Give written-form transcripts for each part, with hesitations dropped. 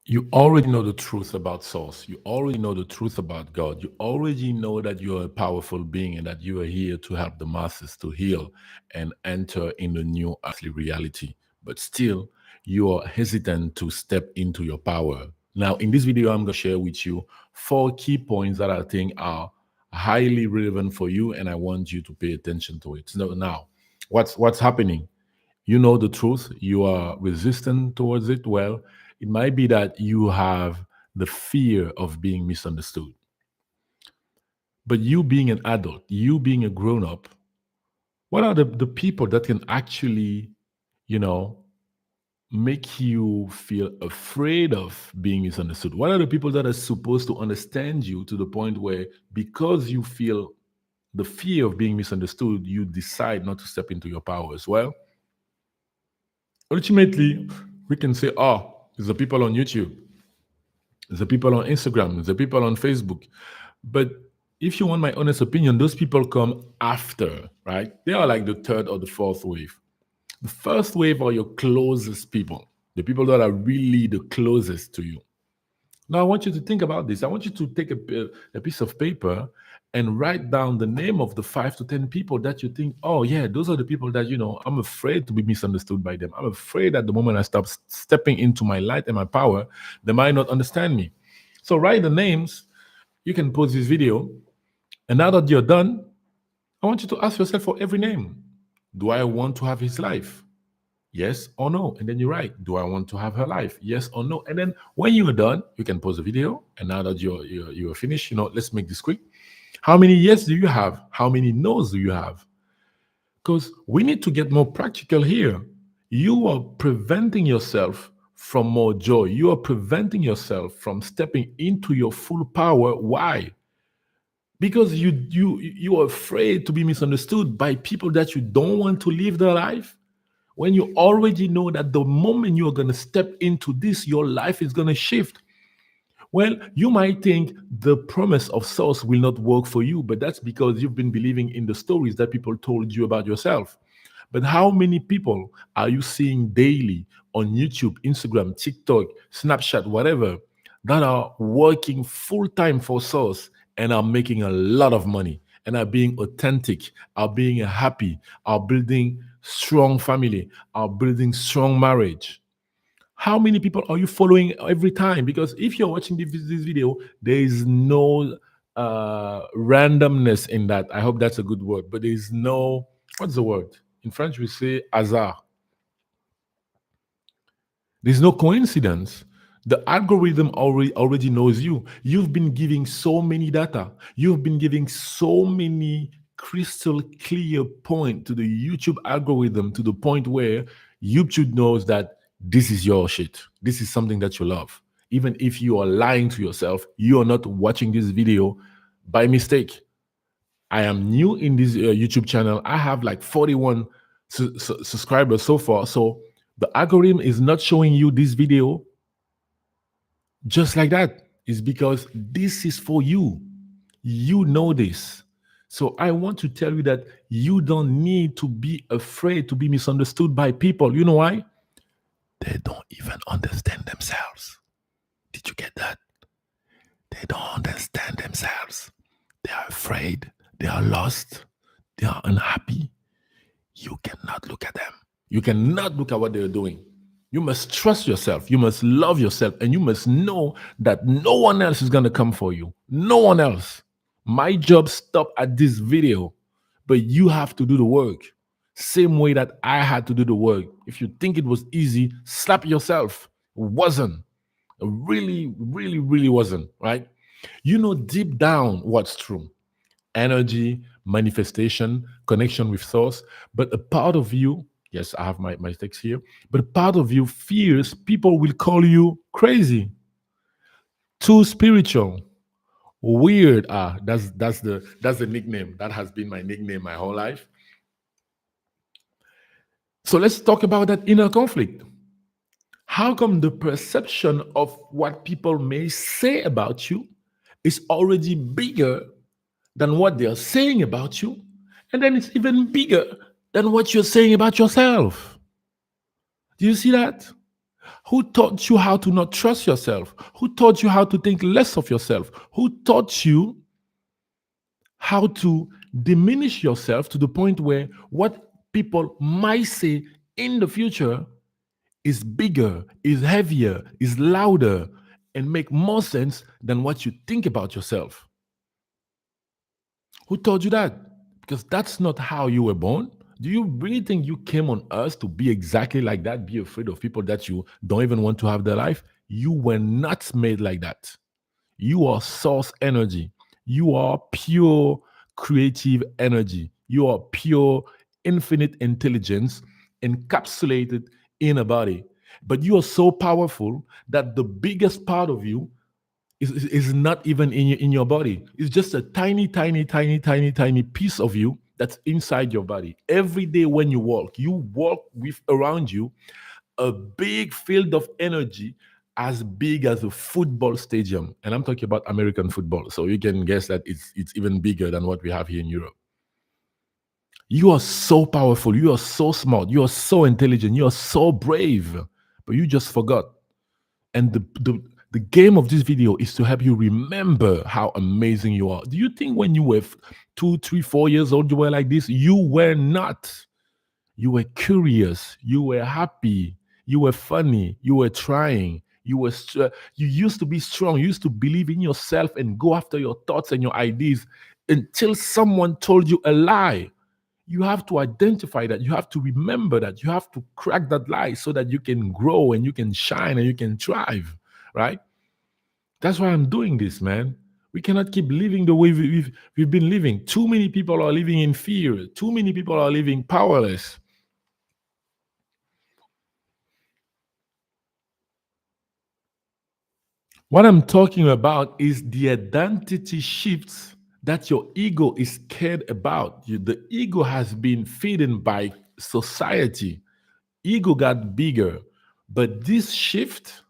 You already know the truth about source. You already know the truth about God. You already know that you're a powerful being and that you are here to help the masses to heal and enter in the new earthly reality. But still, you are hesitant to step into your power. Now, in this video, I'm going to share with you 4 key points that I think are highly relevant for you, and I want you to pay attention to it. Now, what's happening? You know the truth, you are resistant towards it. Well, it might be that you have the fear of being misunderstood. But you being an adult, you being a grown up, what are the people that can actually, you know, make you feel afraid of being misunderstood? What are the people that are supposed to understand you to the point where, because you feel the fear of being misunderstood, you decide not to step into your power as well? Ultimately, we can say, oh, it's the people on YouTube, it's the people on Instagram, it's the people on Facebook. But if you want my honest opinion, those people come after, right? They are like the third or the fourth wave. The first wave are your closest people, the people that are really the closest to you. Now, I want you to think about this. I want you to take a piece of paper and write down the name of the 5 to 10 people that you think, oh, yeah, those are the people that, I'm afraid to be misunderstood by them. I'm afraid that the moment I stop stepping into my light and my power, they might not understand me. So, write the names. You can pause this video. And now that you're done, I want you to ask yourself for every name, do I want to have his life? Yes or no? And then you write, do I want to have her life? Yes or no? And then when you're done, you can pause the video. And now that you're finished, let's make this quick. How many yes do you have? How many no's do you have? Because we need to get more practical here. You are preventing yourself from more joy. You are preventing yourself from stepping into your full power. Why? Because you are afraid to be misunderstood by people that you don't want to live their life. When you already know that the moment you're going to step into this, your life is going to shift. Well, you might think the promise of source will not work for you, but that's because you've been believing in the stories that people told you about yourself. But how many people are you seeing daily on YouTube, Instagram, TikTok, Snapchat, whatever, that are working full time for source and are making a lot of money and are being authentic, are being happy, are building strong family, are building strong marriage? How many people are you following every time? Because if you're watching this video, there is no randomness in that. I hope that's a good word, but there is no, what's the word? In French, we say hasard. There's no coincidence. The algorithm already knows you. You've been giving so many data. You've been giving so many crystal clear point to the YouTube algorithm to the point where YouTube knows that this is your shit. This is something that you love. Even if you are lying to yourself, you are not watching this video by mistake. I am new in this YouTube channel. I have like 41 subscribers so far. So the algorithm is not showing you this video just like that. It's because this is for you. You know this. So I want to tell you that you don't need to be afraid to be misunderstood by people. You know why? They don't even understand themselves. Did you get that? They don't understand themselves. They are afraid. They are lost. They are unhappy. You cannot look at them. You cannot look at what they're doing. You must trust yourself. You must love yourself. And you must know that no one else is going to come for you. No one else. My job stopped at this video, but you have to do the work. Same way that I had to do the work. If you think it was easy, slap yourself. It wasn't. It really, really, really wasn't, right? You know deep down what's true. Energy, manifestation, connection with source. But a part of you, yes, I have my text here, but a part of you fears people will call you crazy, too spiritual, weird. That's the nickname. That has been my nickname my whole life. So let's talk about that inner conflict. How come the perception of what people may say about you is already bigger than what they are saying about you? And then it's even bigger than what you're saying about yourself. Do you see that? Who taught you how to not trust yourself? Who taught you how to think less of yourself? Who taught you how to diminish yourself to the point where what people might say in the future is bigger, is heavier, is louder, and make more sense than what you think about yourself? Who told you that? Because that's not how you were born. Do you really think you came on earth to be exactly like that? Be afraid of people that you don't even want to have their life? You were not made like that. You are source energy. You are pure creative energy. You are pure infinite intelligence encapsulated in a body. But you are so powerful that the biggest part of you is not even in your body. It's just a tiny, tiny, tiny, tiny, tiny piece of you that's inside your body. Every day when you walk with around you a big field of energy as big as a football stadium. And I'm talking about American football. So you can guess that it's even bigger than what we have here in Europe. You are so powerful. You are so smart. You are so intelligent. You are so brave. But you just forgot. And the game of this video is to help you remember how amazing you are. Do you think when you were 2, 3, 4 years old, you were like this? You were not. You were curious. You were happy. You were funny. You were trying. You used to be strong. You used to believe in yourself and go after your thoughts and your ideas until someone told you a lie. You have to identify that. You have to remember that. You have to crack that lie so that you can grow and you can shine and you can thrive, right? That's why I'm doing this, man. We cannot keep living the way we've been living. Too many people are living in fear. Too many people are living powerless. What I'm talking about is the identity shifts that your ego is scared about. The ego has been feeding by society. Ego got bigger. But this shift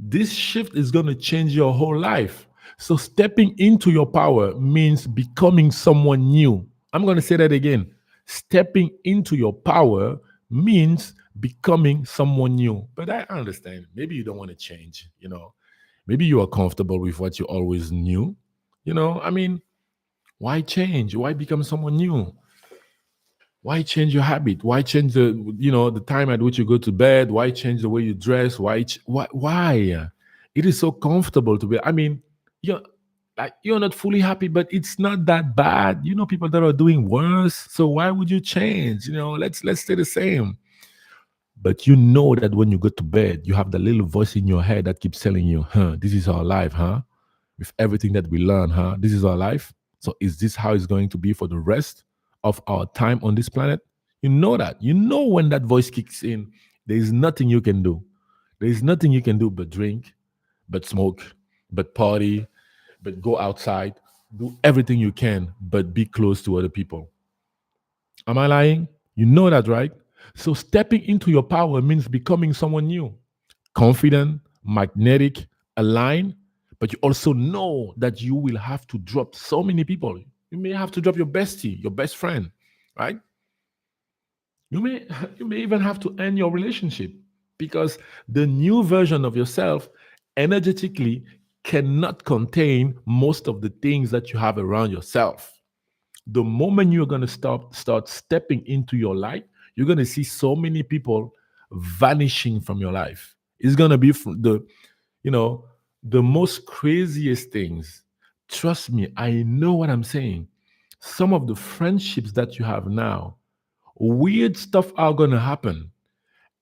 is going to change your whole life. So stepping into your power means becoming someone new. I'm going to say that again. Stepping into your power means becoming someone new. But I understand. Maybe you don't want to change. Maybe you are comfortable with what you always knew. I mean, why change? Why become someone new? Why change your habit? Why change the time at which you go to bed? Why change the way you dress? Why? It is so comfortable to be. I mean, you're you're not fully happy, but it's not that bad. You know people that are doing worse. So why would you change? Let's stay the same. But you know that when you go to bed, you have the little voice in your head that keeps telling you, this is our life, huh? With everything that we learn, huh? This is our life. So is this how it's going to be for the rest of our time on this planet? You know that. You know when that voice kicks in, there is nothing you can do. There is nothing you can do but drink, but smoke, but party, but go outside, do everything you can, but be close to other people. Am I lying? You know that, right? So stepping into your power means becoming someone new, confident, magnetic, aligned, but you also know that you will have to drop so many people. You may have to drop your bestie, your best friend, right? You may you may even have to end your relationship because the new version of yourself energetically cannot contain most of the things that you have around yourself. The moment you're going to start stepping into your light, you're going to see so many people vanishing from your life. It's going to be from you know the most craziest things. Trust me, I know what I'm saying. Some of the friendships that you have now, weird stuff are going to happen,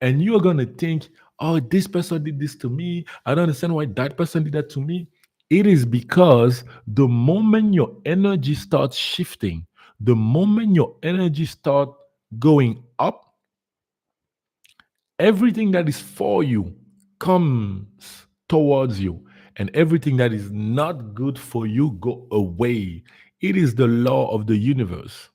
and you're going to think, oh, this person did this to me, I don't understand why that person did that to me. It is because the moment your energy starts shifting, the moment your energy start going up, everything that is for you comes towards you, and everything that is not good for you go away. It is the law of the universe.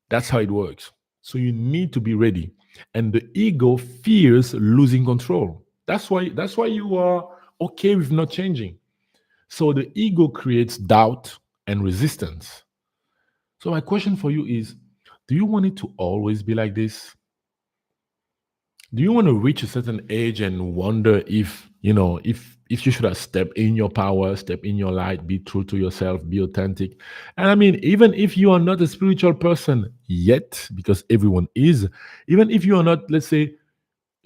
That's how it works. So you need to be ready. And the ego fears losing control. That's why you are okay with not changing. So the ego creates doubt and resistance. So my question for you is, do you want it to always be like this? Do you want to reach a certain age and wonder if, if you should have stepped in your power, step in your light, be true to yourself, be authentic? And I mean, even if you are not a spiritual person yet, because everyone is, even if you are not, let's say,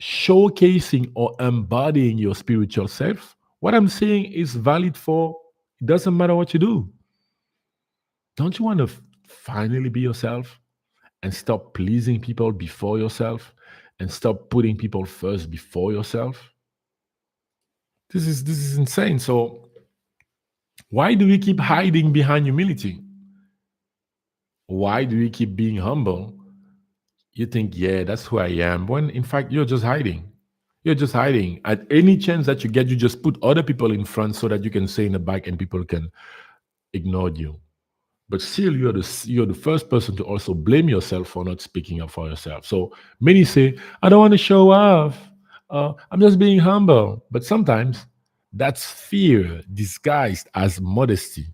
showcasing or embodying your spiritual self, what I'm saying is valid for, it doesn't matter what you do. Don't you want to finally be yourself and stop pleasing people before yourself and stop putting people first before yourself? This is insane. So why do we keep hiding behind humility? Why do we keep being humble? You think, yeah, that's who I am, when in fact you're just hiding. You're just hiding. At any chance that you get, you just put other people in front so that you can say in the back and people can ignore you. But still, you're the first person to also blame yourself for not speaking up for yourself. So many say, I don't want to show off. I'm just being humble. But sometimes that's fear disguised as modesty,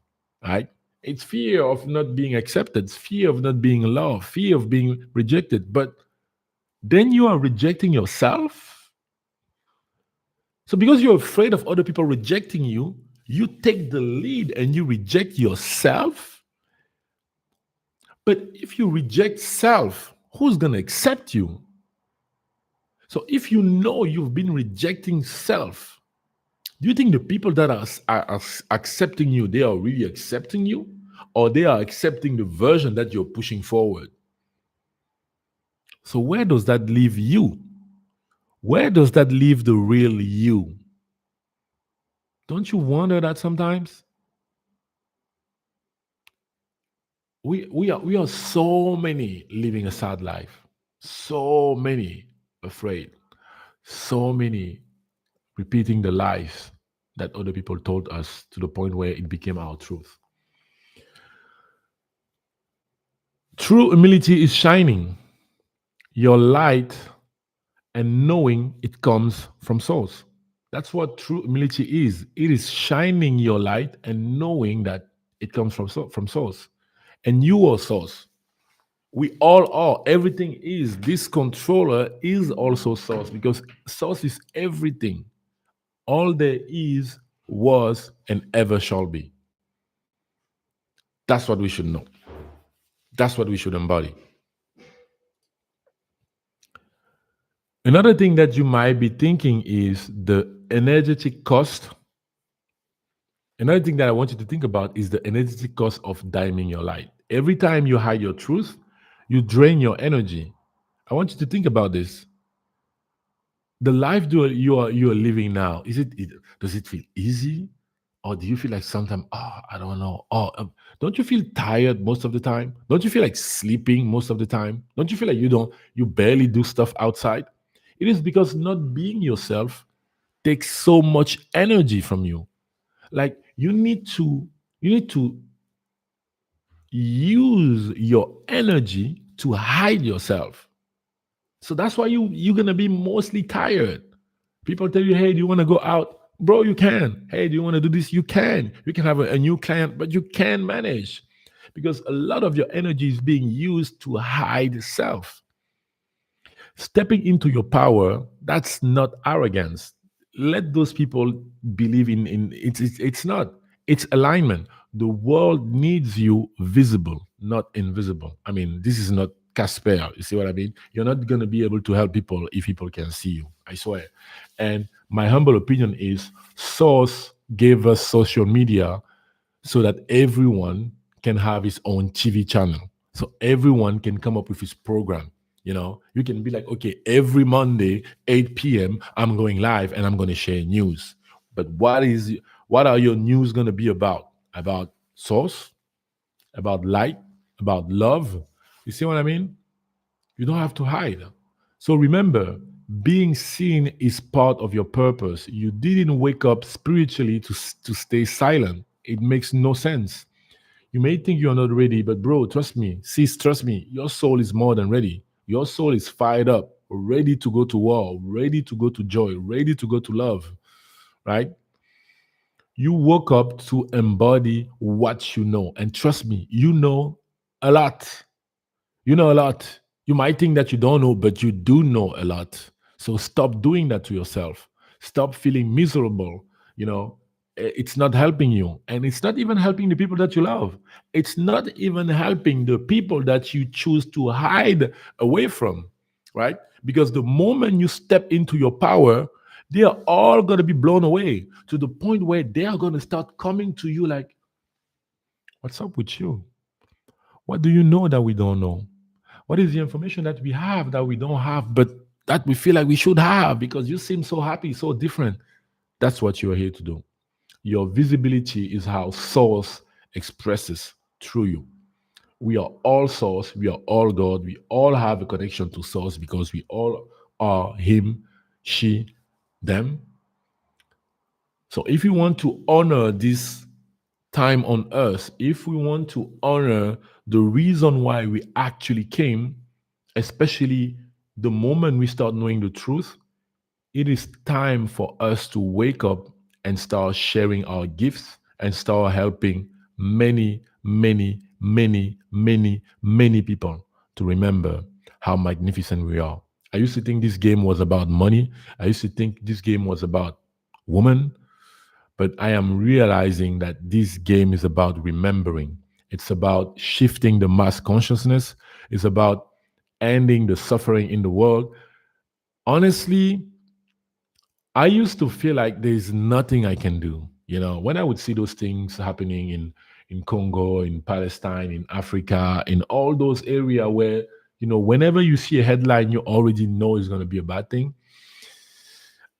right? It's fear of not being accepted, it's fear of not being loved, fear of being rejected. But then you are rejecting yourself. So because you're afraid of other people rejecting you, you take the lead and you reject yourself. But if you reject self, who's going to accept you? So if you know you've been rejecting self, do you think the people that are accepting you, they are really accepting you? Or they are accepting the version that you're pushing forward? So where does that leave you? Where does that leave the real you? Don't you wonder that sometimes? We are so many living a sad life, so many afraid, so many repeating the lies that other people told us to the point where it became our truth. True humility is shining your light and knowing it comes from source. That's what true humility is. It is shining your light and knowing that it comes from source. And you are source. We all are. Everything is. This controller is also source because source is everything. All there is, was, and ever shall be. That's what we should know. That's what we should embody. Another thing that you might be thinking is the energetic cost. Another thing that I want you to think about is the energetic cost of dimming your light. Every time you hide your truth, you drain your energy. I want you to think about this. The life you are living now, does it feel easy? Or do you feel like sometimes, I don't know. Don't you feel tired most of the time? Don't you feel like sleeping most of the time? Don't you feel like you barely do stuff outside? It is because not being yourself takes so much energy from you. Like you need to use your energy to hide yourself. So that's why you're gonna be mostly tired. People tell you, hey, do you want to go out? Bro, you can. Hey, do you want to do this? You can. You can have a new client, but you can manage because a lot of your energy is being used to hide self. Stepping into your power, that's not arrogance. Let those people believe in it's not. It's alignment. The world needs you visible, not invisible. I mean, this is not Casper. You see what I mean? You're not going to be able to help people if people can see you. I swear. And my humble opinion is Source gave us social media so that everyone can have his own TV channel. So everyone can come up with his program. You can be like, okay, every Monday, 8 p.m., I'm going live and I'm going to share news. But what are your news going to be about? About source, about light, about love. You see what I mean? You don't have to hide. So remember, being seen is part of your purpose. You didn't wake up spiritually to stay silent. It makes no sense. You may think you're not ready, but bro, trust me, sis, trust me, your soul is more than ready. Your soul is fired up, ready to go to war, ready to go to joy, ready to go to love, right? You woke up to embody what you know. And trust me, you know a lot. You know a lot. You might think that you don't know, but you do know a lot. So stop doing that to yourself. Stop feeling miserable. You know, it's not helping you. And it's not even helping the people that you love. It's not even helping the people that you choose to hide away from, right? Because the moment you step into your power, they are all going to be blown away to the point where they are going to start coming to you like, what's up with you? What do you know that we don't know? What is the information that we have that we don't have, but that we feel like we should have because you seem so happy, so different? That's what you're here to do. Your visibility is how source expresses through you. We are all source, we are all God, we all have a connection to source because we all are him, she, them. So if we want to honor this time on earth, if we want to honor the reason why we actually came, especially the moment we start knowing the truth, it is time for us to wake up and start sharing our gifts and start helping many, many, many, many, many people to remember how magnificent we are. I used to think this game was about money. I used to think this game was about women, but I am realizing that this game is about remembering. It's about shifting the mass consciousness. It's about ending the suffering in the world. Honestly, I used to feel like there's nothing I can do. You know, when I would see those things happening in Congo, in Palestine, in Africa, in all those areas where, you know, whenever you see a headline, you already know it's going to be a bad thing.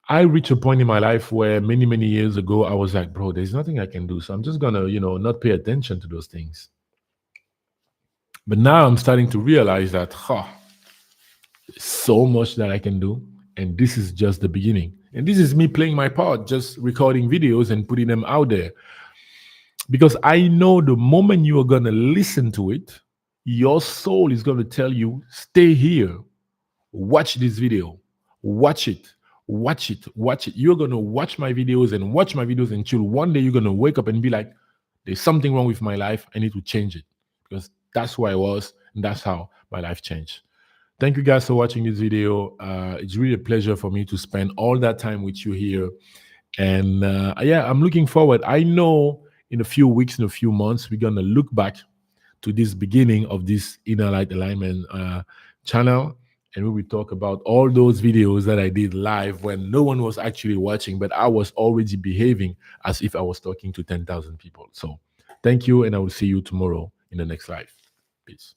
I reached a point in my life where many, many years ago, I was like, bro, there's nothing I can do. So I'm just going to, you know, not pay attention to those things. But now I'm starting to realize that, so much that I can do. And this is just the beginning. And this is me playing my part, just recording videos and putting them out there. Because I know the moment you are going to listen to it, your soul is going to tell you, stay here, watch this video, watch it, watch it, watch it. You're going to watch my videos and watch my videos until one day you're going to wake up and be like, there's something wrong with my life. I need to change it. Because that's who I was. And that's how my life changed. Thank you guys for watching this video. It's really a pleasure for me to spend all that time with you here. And yeah, I'm looking forward. I know in a few weeks, in a few months, we're going to look back to this beginning of this Inner Light Alignment channel. And we will talk about all those videos that I did live when no one was actually watching, but I was already behaving as if I was talking to 10,000 people. So thank you, and I will see you tomorrow in the next live. Peace.